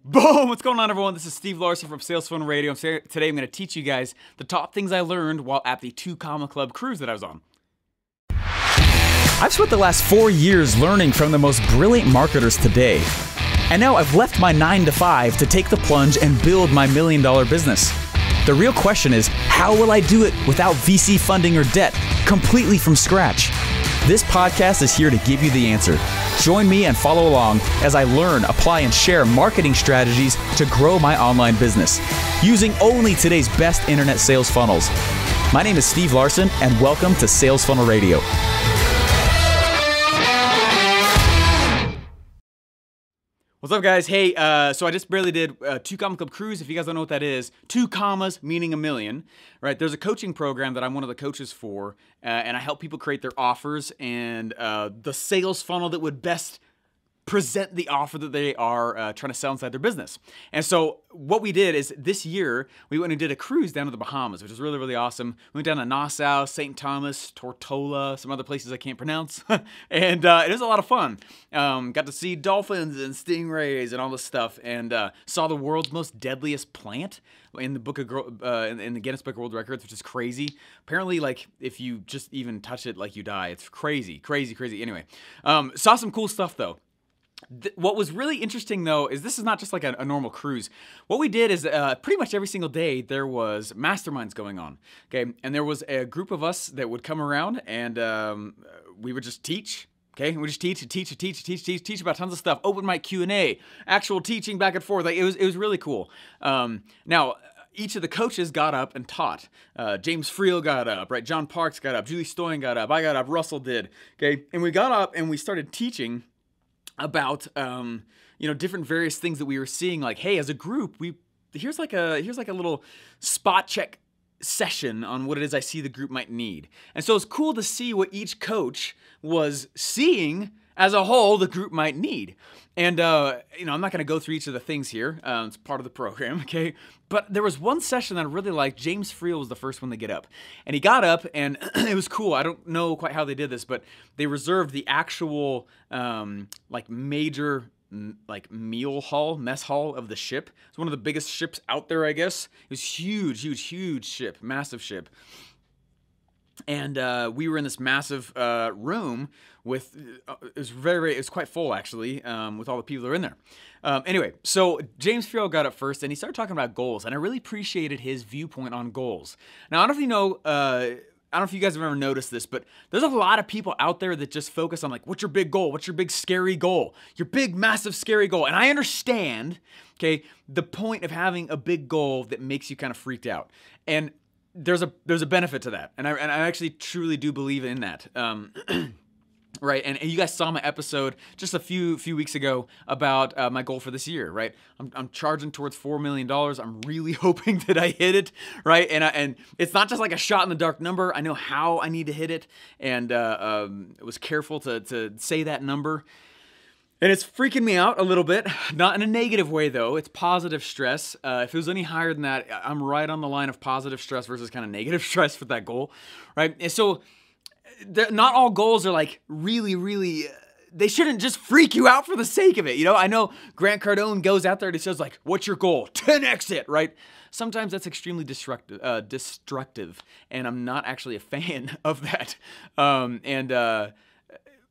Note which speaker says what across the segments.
Speaker 1: Boom! What's going on, everyone? This is Steve Larsen from Sales Funnel Radio. Today I'm going to teach you guys the top things I learned while at the 2 Comma Club cruise that I was on.
Speaker 2: I've spent the last 4 years learning from the most brilliant marketers today. And now I've left my 9-to-5 to take the plunge and build my $1 million business. The real question is, how will I do it without VC funding or debt, completely from scratch? This podcast is here to give you the answer. Join me and follow along as I learn, apply, and share marketing strategies to grow my online business using only today's best internet sales funnels. My name is Steve Larsen, and welcome to Sales Funnel Radio.
Speaker 1: What's up, guys? Hey, so I just barely did 2 Comma Club cruise. If you guys don't know what that is, 2 commas meaning $1 million, right? There's a coaching program that I'm one of the coaches for, and I help people create their offers and the sales funnel that would best present the offer that they are trying to sell inside their business. And so what we did is this year, we went and did a cruise down to the Bahamas, which was really, really awesome. We went down to Nassau, St. Thomas, Tortola, some other places I can't pronounce. And it was a lot of fun. Got to see dolphins and stingrays and all this stuff, and saw the world's most deadliest plant in the book of in the Guinness Book of World Records, which is crazy. Apparently, like, if you just even touch it, like, you die. It's crazy, crazy, crazy. Anyway, saw some cool stuff, though. What was really interesting, though, is this is not just like a normal cruise. What we did is pretty much every single day there was masterminds going on, okay? And there was a group of us that would come around and we would just teach, okay? We would just teach about tons of stuff. Open mic Q&A, actual teaching back and forth. Like, it was really cool. Now, each of the coaches got up and taught. James Friel got up, right? John Parks got up. Julie Stoyan got up. I got up. Russell did, okay? And we got up and we started teaching about different various things that we were seeing. Like, hey, as a group, here's like a little spot check session on what it is I see the group might need. And so it's cool to see what each coach was seeing as a whole the group might need. And I'm not going to go through each of the things here. It's part of the program, okay? But there was one session that I really liked. James Friel was the first one to get up. And he got up, and it was cool. I don't know quite how they did this, but they reserved the actual major meal hall, mess hall of the ship. It's one of the biggest ships out there, I guess. It was huge ship, massive ship. And we were in this massive room with, it was quite full, actually, with all the people that were in there. Anyway, so James Friel got up first, and he started talking about goals, and I really appreciated his viewpoint on goals. Now, I don't know if you know, I don't know if you guys have ever noticed this, but there's a lot of people out there that just focus on, like, what's your big goal? What's your big scary goal? Your big, massive, scary goal. And I understand, okay, the point of having a big goal that makes you kind of freaked out. And there's a benefit to that, and I actually truly do believe in that. Right, and you guys saw my episode just a few weeks ago about my goal for this year, right? I'm charging towards $4 million. I'm really hoping that I hit it, right? And it's not just like a shot in the dark number. I know how I need to hit it, and I was careful to say that number. And it's freaking me out a little bit, not in a negative way, though. It's positive stress. If it was any higher than that, I'm right on the line of positive stress versus kind of negative stress for that goal, right? And so not all goals are like really, they shouldn't just freak you out for the sake of it. You know, I know Grant Cardone goes out there and he says, like, what's your goal? 10x it, right? Sometimes that's extremely destructive, and I'm not actually a fan of that.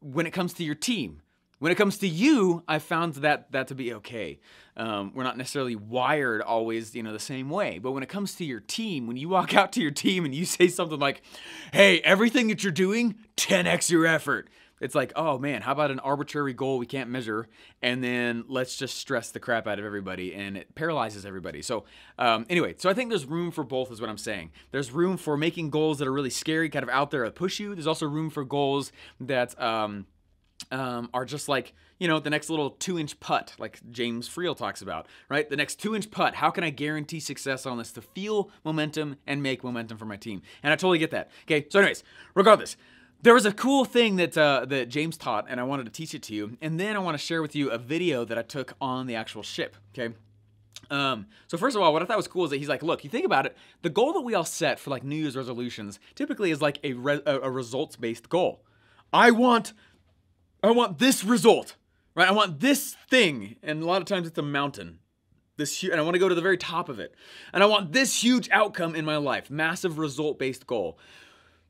Speaker 1: When it comes to your team, when it comes to you, I found that to be okay. We're not necessarily wired always, the same way. But when it comes to your team, when you walk out to your team and you say something like, hey, everything that you're doing, 10x your effort. It's like, oh man, how about an arbitrary goal we can't measure, and then let's just stress the crap out of everybody, and it paralyzes everybody. So anyway, so I think there's room for both is what I'm saying. There's room for making goals that are really scary, kind of out there that push you. There's also room for goals that are just like, the next little 2-inch putt, like James Friel talks about, right? The next 2-inch putt. How can I guarantee success on this to feel momentum and make momentum for my team? And I totally get that. Okay, so anyways, regardless, there was a cool thing that James taught, and I wanted to teach it to you. And then I want to share with you a video that I took on the actual ship, okay? So first of all, what I thought was cool is that he's like, look, you think about it, the goal that we all set for like New Year's resolutions typically is like a results-based goal. I want this result, right? I want this thing, and a lot of times it's a mountain. and I want to go to the very top of it. And I want this huge outcome in my life, massive result-based goal.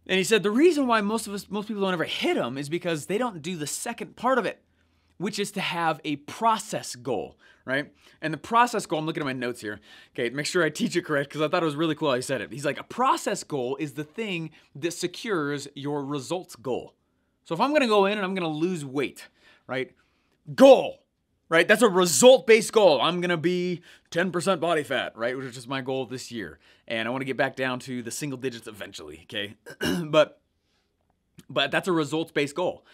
Speaker 1: And he said the reason why most people don't ever hit them is because they don't do the second part of it, which is to have a process goal, right? And the process goal, I'm looking at my notes here. Okay, make sure I teach it correct because I thought it was really cool how he said it. He's like, a process goal is the thing that secures your results goal. So if I'm gonna go in and I'm gonna lose weight, right? Goal, right? That's a result-based goal. I'm gonna be 10% body fat, right? Which is my goal this year. And I wanna get back down to the single digits eventually, okay? but that's a results-based goal.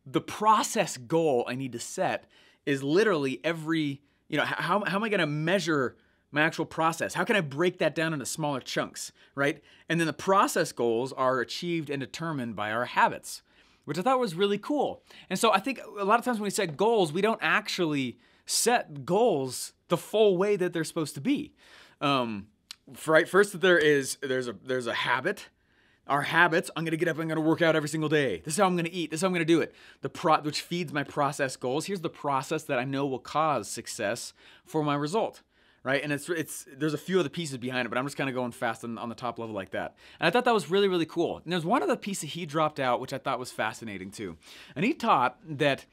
Speaker 1: The process goal I need to set is literally how am I gonna measure my actual process? How can I break that down into smaller chunks, right? And then the process goals are achieved and determined by our habits, which I thought was really cool. And so I think a lot of times when we set goals, we don't actually set goals the full way that they're supposed to be. First, there's a habit. Our habits, I'm gonna get up, I'm gonna work out every single day. This is how I'm gonna eat, this is how I'm gonna do it. Which feeds my process goals. Here's the process that I know will cause success for my result, right? And there's a few other pieces behind it, but I'm just kind of going fast on the top level like that. And I thought that was really, really cool. And there's one other piece that he dropped out, which I thought was fascinating too. And he taught that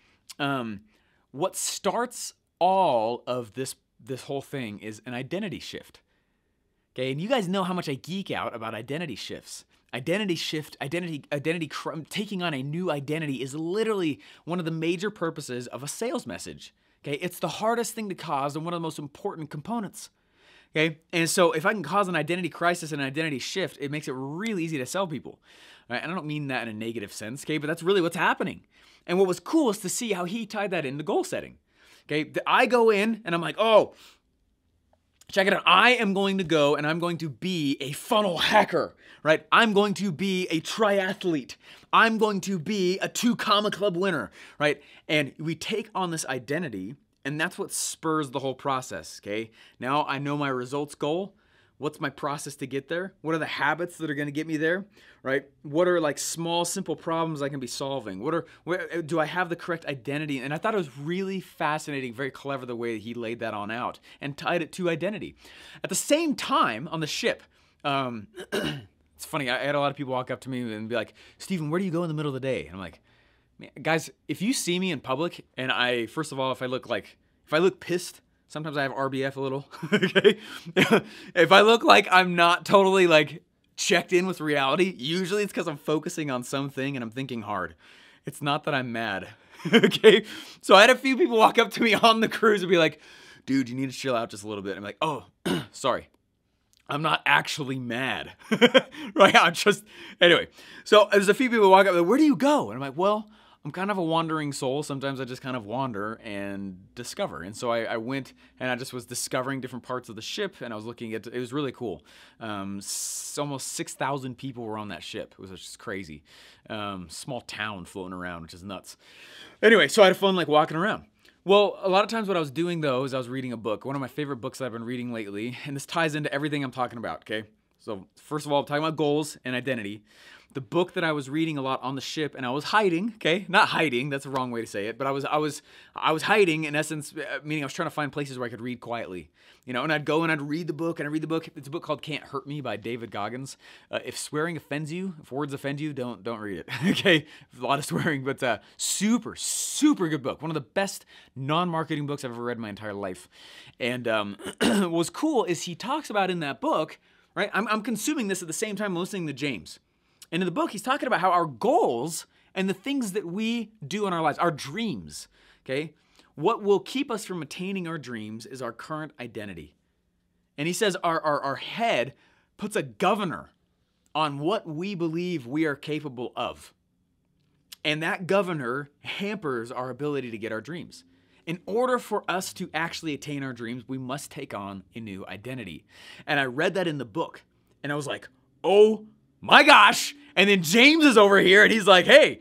Speaker 1: what starts all of this whole thing is an identity shift. Okay, and you guys know how much I geek out about identity shifts. Identity shift, taking on a new identity is literally one of the major purposes of a sales message. Okay, it's the hardest thing to cause and one of the most important components. Okay, and so if I can cause an identity crisis and an identity shift, it makes it really easy to sell people. Right? And I don't mean that in a negative sense, okay, but that's really what's happening. And what was cool is to see how he tied that into goal setting. Okay, I go in and I'm like, oh, check it out. I am going to go and I'm going to be a funnel hacker, right? I'm going to be a triathlete. I'm going to be a 2 Comma Club winner, right? And we take on this identity and that's what spurs the whole process, okay? Now I know my results goal. What's my process to get there? What are the habits that are going to get me there, right? What are like small, simple problems I can be solving? Where do I have the correct identity? And I thought it was really fascinating, very clever the way he laid that on out and tied it to identity. At the same time, on the ship, it's funny, I had a lot of people walk up to me and be like, Stephen, where do you go in the middle of the day? And I'm like, man, guys, if you see me in public and first of all, if I look pissed, sometimes I have RBF a little, okay? If I look like I'm not totally like checked in with reality, usually it's because I'm focusing on something and I'm thinking hard. It's not that I'm mad, okay? So I had a few people walk up to me on the cruise and be like, dude, you need to chill out just a little bit. I'm like, oh, sorry. I'm not actually mad, right? Anyway. So there's a few people walk up, like, where do you go? And I'm like, well, I'm kind of a wandering soul. Sometimes I just kind of wander and discover. And so I went and I just was discovering different parts of the ship and I was looking at, it was really cool. Almost 6,000 people were on that ship. It was just crazy. Small town floating around, which is nuts. Anyway, so I had fun like walking around. Well, a lot of times what I was doing though is I was reading a book. One of my favorite books that I've been reading lately, and this ties into everything I'm talking about, okay? So first of all, I'm talking about goals and identity. The book that I was reading a lot on the ship, and I was hiding, okay? Not hiding, that's the wrong way to say it, but I was hiding in essence, meaning I was trying to find places where I could read quietly. You know, and I'd go and I'd read the book, and I'd read the book. It's a book called Can't Hurt Me by David Goggins. If swearing offends you, if words offend you, don't read it, okay? A lot of swearing, but super, super good book. One of the best non-marketing books I've ever read in my entire life. And what was cool is he talks about in that book, right? I'm consuming this at the same time I'm listening to James. And in the book, he's talking about how our goals and the things that we do in our lives, our dreams, okay? What will keep us from attaining our dreams is our current identity. And he says our head puts a governor on what we believe we are capable of. And that governor hampers our ability to get our dreams. In order for us to actually attain our dreams, we must take on a new identity. And I read that in the book, and I was like, oh my gosh. And then James is over here and he's like, hey,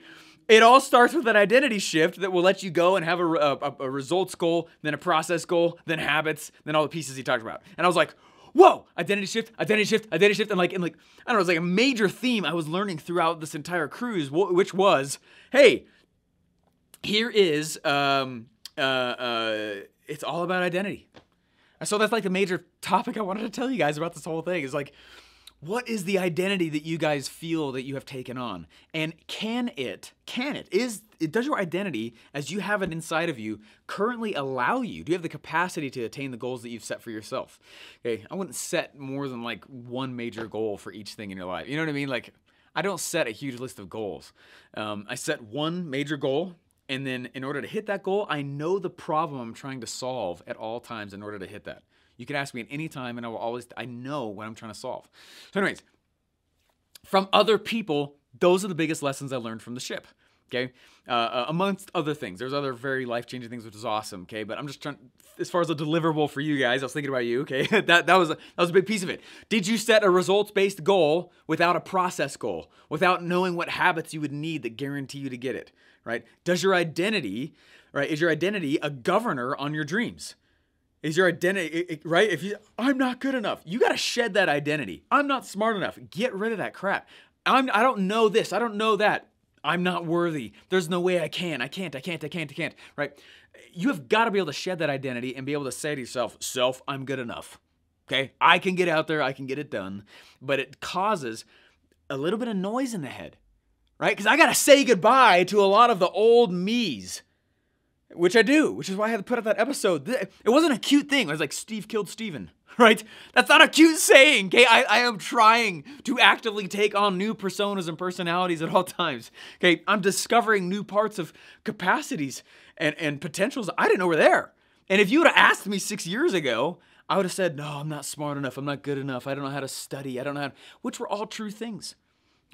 Speaker 1: it all starts with an identity shift that will let you go and have a results goal, then a process goal, then habits, then all the pieces he talked about. And I was like, whoa, identity shift, identity shift, identity shift. And I don't know, it was like a major theme I was learning throughout this entire cruise, which was, hey, here is, it's all about identity. So that's like the major topic I wanted to tell you guys about this whole thing is like, what is the identity that you guys feel that you have taken on? And does your identity, as you have it inside of you, currently allow you? Do you have the capacity to attain the goals that you've set for yourself? Okay, I wouldn't set more than like one major goal for each thing in your life. You know what I mean? Like, I don't set a huge list of goals. I set one major goal, and then in order to hit that goal, I know the problem I'm trying to solve at all times in order to hit that. You can ask me at any time, and I know what I'm trying to solve. So anyways, from other people, those are the biggest lessons I learned from the ship, okay? Amongst other things. There's other very life-changing things, which is awesome, okay? But I'm just trying, as far as a deliverable for you guys, I was thinking about you, okay? that was a big piece of it. Did you set a results-based goal without a process goal, without knowing what habits you would need that guarantee you to get it, right? Is your identity a governor on your dreams? Is your identity, right? I'm not good enough. You got to shed that identity. I'm not smart enough. Get rid of that crap. I don't know this. I don't know that. I'm not worthy. There's no way I can't, right? You have got to be able to shed that identity and be able to say to yourself, I'm good enough. Okay? I can get out there. I can get it done. But it causes a little bit of noise in the head, right? Because I got to say goodbye to a lot of the old me's. Which I do, which is why I had to put out that episode. It wasn't a cute thing. It was like Steve killed Steven, right? That's not a cute saying, okay? I am trying to actively take on new personas and personalities at all times, okay? I'm discovering new parts of capacities and potentials I didn't know were there. And if you would have asked me 6 years ago, I would have said, no, I'm not smart enough. I'm not good enough. I don't know how to study. I don't know how to, which were all true things.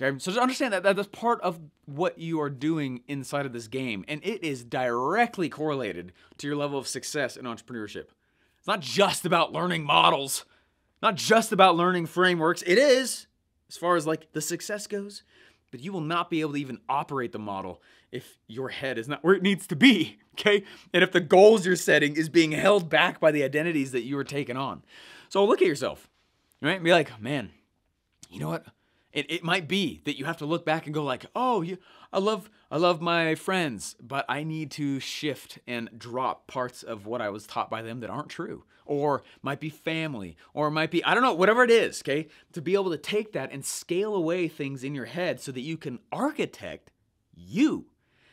Speaker 1: Okay, so just understand that that's part of what you are doing inside of this game, and it is directly correlated to your level of success in entrepreneurship. It's not just about learning models, not just about learning frameworks. It is, as far as like the success goes, but you will not be able to even operate the model if your head is not where it needs to be, okay? And if the goals you're setting is being held back by the identities that you are taking on. So look at yourself, right? And be like, man, you know what? It might be that you have to look back and go like, oh, I love my friends, but I need to shift and drop parts of what I was taught by them that aren't true. Or might be family, or it might be, I don't know, whatever it is, okay? To be able to take that and scale away things in your head so that you can architect you,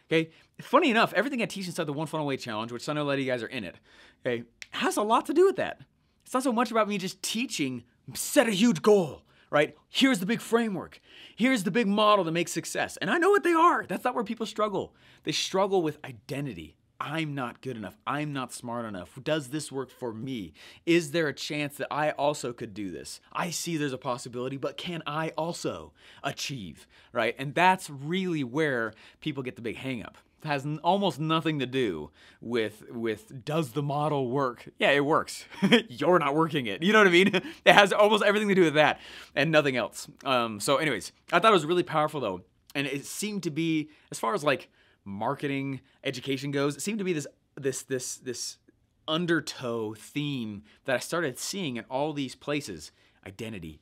Speaker 1: okay? Funny enough, everything I teach inside the One Funnel Away Challenge, which I know a lot of you guys are in it, okay, has a lot to do with that. It's not so much about me just teaching, set a huge goal. Right? Here's the big framework. Here's the big model to make success. And I know what they are. That's not where people struggle. They struggle with identity. I'm not good enough. I'm not smart enough. Does this work for me? Is there a chance that I also could do this? I see there's a possibility, but can I also achieve? Right? And that's really where people get the big hang up. It has almost nothing to do with does the model work? Yeah, it works. You're not working it. You know what I mean? It has almost everything to do with that and nothing else. So anyways, I thought it was really powerful though. And it seemed to be, as far as like marketing, education goes, it seemed to be this undertow theme that I started seeing in all these places. Identity.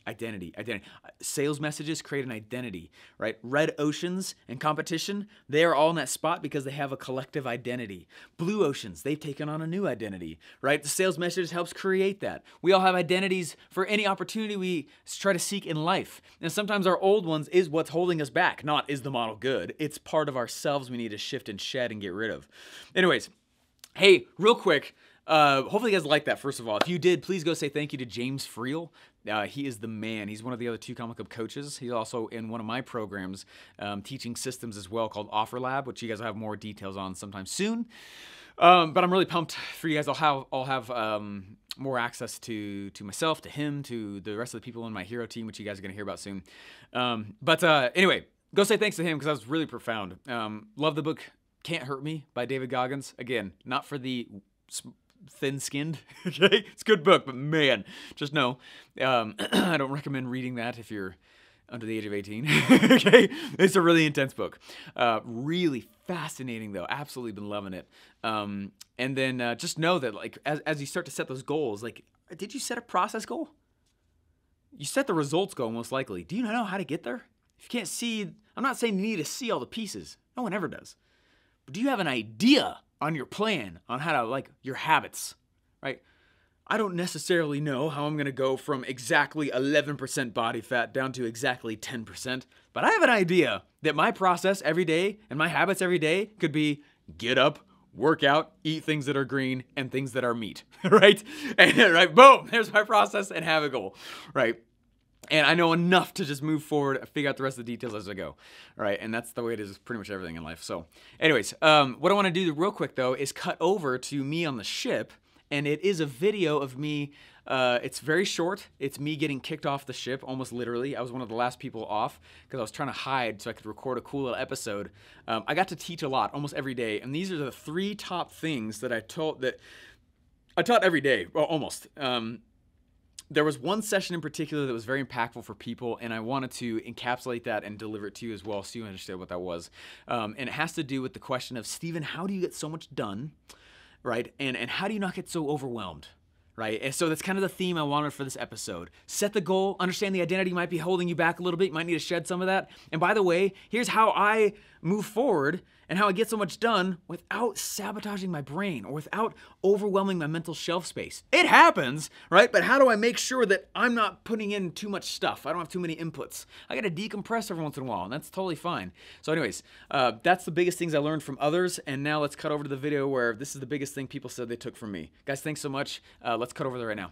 Speaker 1: Sales messages create an identity, right? Red oceans and competition, they are all in that spot because they have a collective identity. Blue oceans, they've taken on a new identity, right? The sales message helps create that. We all have identities for any opportunity we try to seek in life. And sometimes our old ones is what's holding us back, not is the model good. It's part of ourselves we need to shift and shed and get rid of. Anyways, hey, real quick, hopefully you guys like that, first of all. If you did, please go say thank you to James Friel. He is the man. He's one of the other 2 Comic Club coaches. He's also in one of my programs teaching systems as well called Offer Lab, which you guys will have more details on sometime soon. But I'm really pumped for you guys. I'll have more access to myself, to him, to the rest of the people in my hero team, which you guys are going to hear about soon. But anyway, go say thanks to him because that was really profound. Love the book Can't Hurt Me by David Goggins. Again, not for the thin-skinned, okay? It's a good book, but man, just know, I don't recommend reading that if you're under the age of 18, okay? It's a really intense book. Really fascinating, though. Absolutely been loving it. And then just know that, like, as you start to set those goals, like, did you set a process goal? You set the results goal, most likely. Do you know how to get there? If you can't see, I'm not saying you need to see all the pieces. No one ever does. But do you have an idea on your plan on how to, like, your habits, right? I don't necessarily know how I'm gonna go from exactly 11% body fat down to exactly 10%, but I have an idea that my process every day and my habits every day could be get up, work out, eat things that are green, and things that are meat, right? And right, boom, there's my process and have a goal, right? And I know enough to just move forward, figure out the rest of the details as I go, right? And that's the way it is with pretty much everything in life. So anyways, what I wanna do real quick though is cut over to me on the ship, and it is a video of me, it's very short. It's me getting kicked off the ship, almost literally. I was one of the last people off because I was trying to hide so I could record a cool little episode. I got to teach a lot, almost every day, and these are the 3 top things that I taught every day, well, almost. There was one session in particular that was very impactful for people, and I wanted to encapsulate that and deliver it to you as well so you understand what that was. And it has to do with the question of, Stephen, how do you get so much done? Right? And how do you not get so overwhelmed? Right? And so that's kind of the theme I wanted for this episode. Set the goal, understand the identity might be holding you back a little bit. You might need to shed some of that. And by the way, here's how I move forward and how I get so much done without sabotaging my brain or without overwhelming my mental shelf space. It happens, right? But how do I make sure that I'm not putting in too much stuff? I don't have too many inputs. I gotta decompress every once in a while, and that's totally fine. So anyways, that's the biggest things I learned from others, and now let's cut over to the video where this is the biggest thing people said they took from me. Guys, thanks so much. Let's cut over there right now.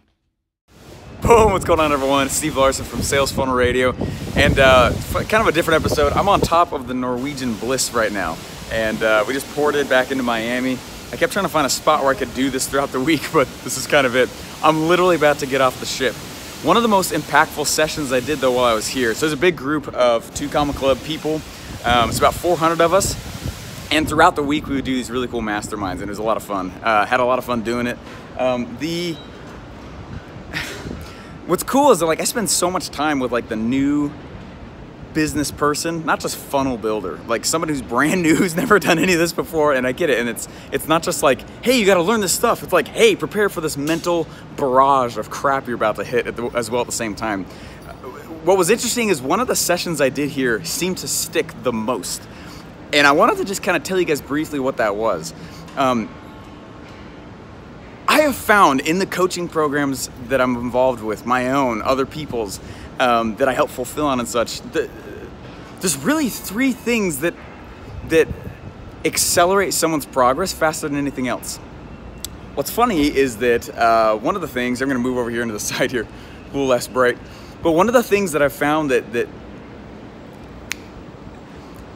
Speaker 1: Boom, what's going on everyone? It's Steve Larsen from Sales Funnel Radio, and kind of a different episode. I'm on top of the Norwegian Bliss right now, and we just ported back into Miami. I kept trying to find a spot where I could do this throughout the week, but this is kind of it. I'm literally about to get off the ship. One of the most impactful sessions I did though while I was here, so there's a big group of 2 Comma Club people. It's about 400 of us, and throughout the week we would do these really cool masterminds, and it was a lot of fun. Had a lot of fun doing it. What's cool is that like I spend so much time with like the new business person, not just funnel builder, like somebody who's brand new, who's never done any of this before, and I get it. And it's not just like, hey, you got to learn this stuff. It's like, hey, prepare for this mental barrage of crap you're about to hit as well at the same time. What was interesting is one of the sessions I did here seemed to stick the most, and I wanted to just kind of tell you guys briefly what that was. I have found in the coaching programs that I'm involved with, my own, other people's, that I help fulfill on and such, there's really 3 things that accelerate someone's progress faster than anything else. What's funny is that one of the things, I'm gonna move over here into the side here, a little less bright, but one of the things that I've found that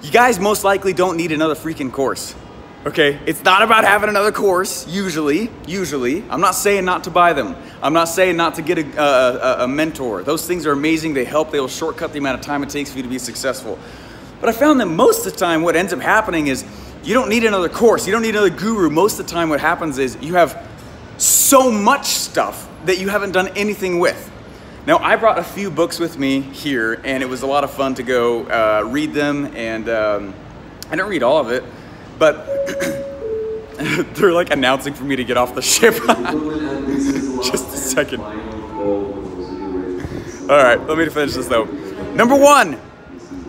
Speaker 1: you guys most likely don't need another freaking course. Okay, it's not about having another course, usually. I'm not saying not to buy them. I'm not saying not to get a mentor. Those things are amazing, they help, they will shortcut the amount of time it takes for you to be successful. But I found that most of the time what ends up happening is you don't need another course, you don't need another guru. Most of the time what happens is you have so much stuff that you haven't done anything with. Now, I brought a few books with me here, and it was a lot of fun to go read them, and I didn't read all of it, but they're like announcing for me to get off the ship. Just a second. All right, let me finish this though. Number 1,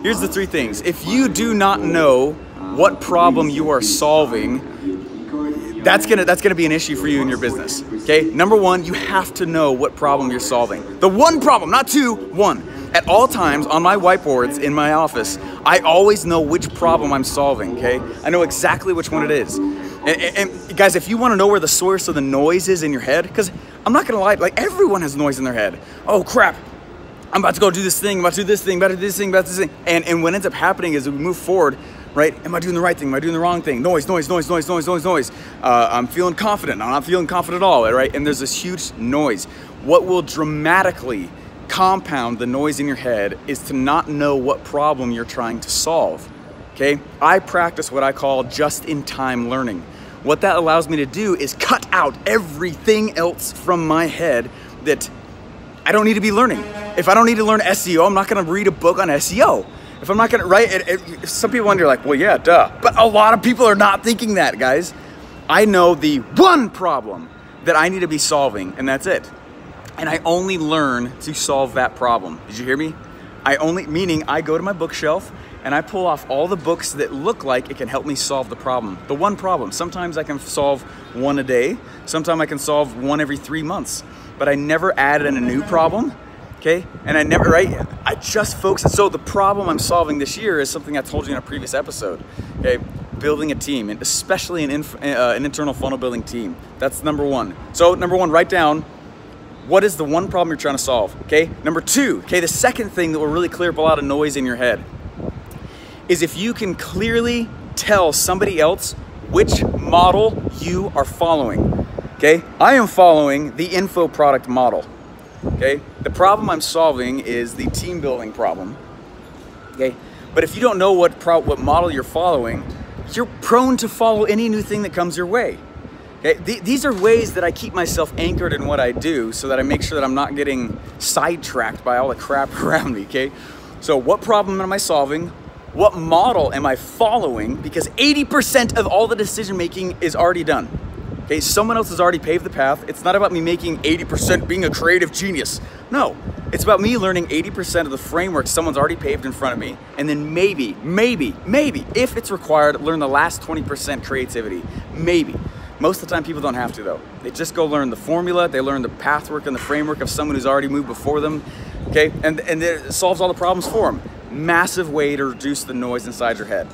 Speaker 1: here's the 3 things. If you do not know what problem you are solving, that's gonna be an issue for you in your business. Okay, number 1, you have to know what problem you're solving. The one problem, not 2, 1. At all times on my whiteboards in my office, I always know which problem I'm solving, okay? I know exactly which one it is. And guys, if you wanna know where the source of the noise is in your head, because I'm not gonna lie, like everyone has noise in their head. Oh crap, I'm about to go do this thing, I'm about to do this thing, about to do this thing, about to do this thing. And what ends up happening is we move forward, right? Am I doing the right thing? Am I doing the wrong thing? Noise. I'm feeling confident. I'm not feeling confident at all, right? And there's this huge noise. What will dramatically compound the noise in your head is to not know what problem you're trying to solve, okay? I practice what I call just-in-time learning. What that allows me to do is cut out everything else from my head that I don't need to be learning. If I don't need to learn SEO, I'm not gonna read a book on SEO. If I'm not gonna, right? Some people wonder like, well, yeah, duh. But a lot of people are not thinking that, guys. I know the one problem that I need to be solving, and that's it. And I only learn to solve that problem. Did you hear me? Meaning I go to my bookshelf and I pull off all the books that look like it can help me solve the problem. The one problem. Sometimes I can solve one a day. Sometimes I can solve one every 3 months. But I never added in a new problem, okay? And I never, right? I just focus. So the problem I'm solving this year is something I told you in a previous episode, okay? Building a team, and especially an internal funnel building team. That's number one. So number one, write down, what is the one problem you're trying to solve, okay? Number two, okay, the second thing that will really clear up a lot of noise in your head is if you can clearly tell somebody else which model you are following, okay? I am following the info product model, okay? The problem I'm solving is the team building problem, okay? But if you don't know what model you're following, you're prone to follow any new thing that comes your way. Okay? These are ways that I keep myself anchored in what I do so that I make sure that I'm not getting sidetracked by all the crap around me, okay? So what problem am I solving? What model am I following? Because 80% of all the decision making is already done. Okay, someone else has already paved the path. It's not about me making 80% being a creative genius. No, it's about me learning 80% of the framework someone's already paved in front of me, and then maybe, if it's required, learn the last 20% creativity. Maybe. Most of the time people don't have to though. They just go learn the formula, they learn the pathwork and the framework of someone who's already moved before them, okay? And it solves all the problems for them. Massive way to reduce the noise inside your head,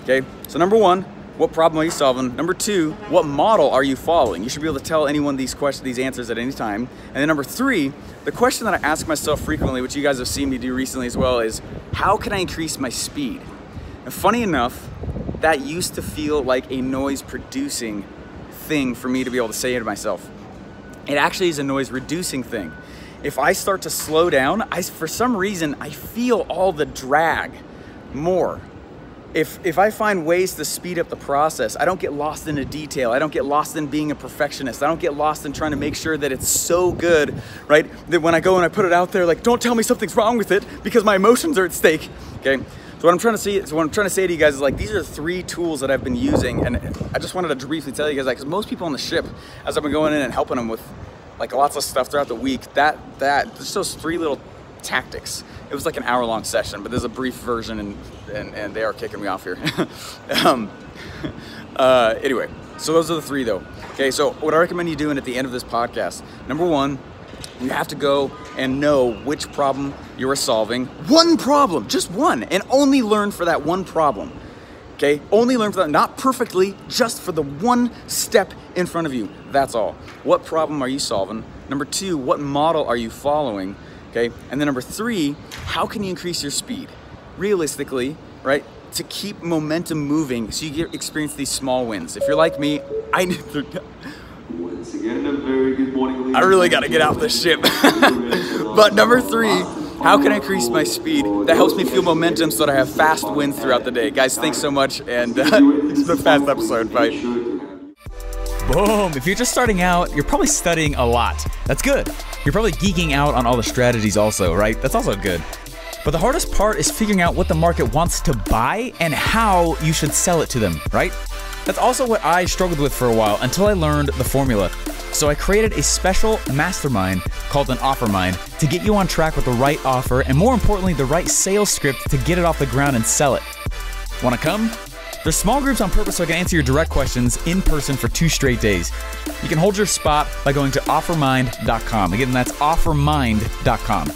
Speaker 1: okay? So number one, what problem are you solving? Number two, what model are you following? You should be able to tell anyone these questions, these answers at any time. And then number three, the question that I ask myself frequently, which you guys have seen me do recently as well, is how can I increase my speed? And funny enough, that used to feel like a noise producing thing for me to be able to say to myself. It actually is a noise reducing thing. If I start to slow down, for some reason, I feel all the drag more. If I find ways to speed up the process, I don't get lost in a detail. I don't get lost in being a perfectionist. I don't get lost in trying to make sure that it's so good, right? That when I go and I put it out there, like, don't tell me something's wrong with it because my emotions are at stake, okay? So what I'm trying to say to you guys is like, these are 3 tools that I've been using, and I just wanted to briefly tell you guys that, because most people on the ship, as I've been going in and helping them with like lots of stuff throughout the week, just those 3 little tactics. It was like an hour-long session, but there's a brief version, and they are kicking me off here. Anyway, so those are the 3 though. Okay, so what I recommend you doing at the end of this podcast, number 1, you have to go and know which problem you are solving. One problem, just one, and only learn for that one problem. Okay, only learn for that, not perfectly, just for the one step in front of you. That's all. What problem are you solving? Number 2, what model are you following? Okay, and then number 3, how can you increase your speed? Realistically, right, to keep momentum moving so you experience these small wins. If you're like me,
Speaker 3: Once again, a very good morning.
Speaker 1: I really got to get out this ship. But number 3, how can I increase my speed? That helps me feel momentum so that I have fast wins throughout the day. Guys, thanks so much, and it's been a fast episode. Bye.
Speaker 2: Boom! If you're just starting out, you're probably studying a lot. That's good. You're probably geeking out on all the strategies also, right? That's also good. But the hardest part is figuring out what the market wants to buy and how you should sell it to them, right? That's also what I struggled with for a while until I learned the formula. So I created a special mastermind called an offer mind to get you on track with the right offer and, more importantly, the right sales script to get it off the ground and sell it. Want to come? There's small groups on purpose so I can answer your direct questions in person for 2 straight days. You can hold your spot by going to offermind.com. Again, that's offermind.com.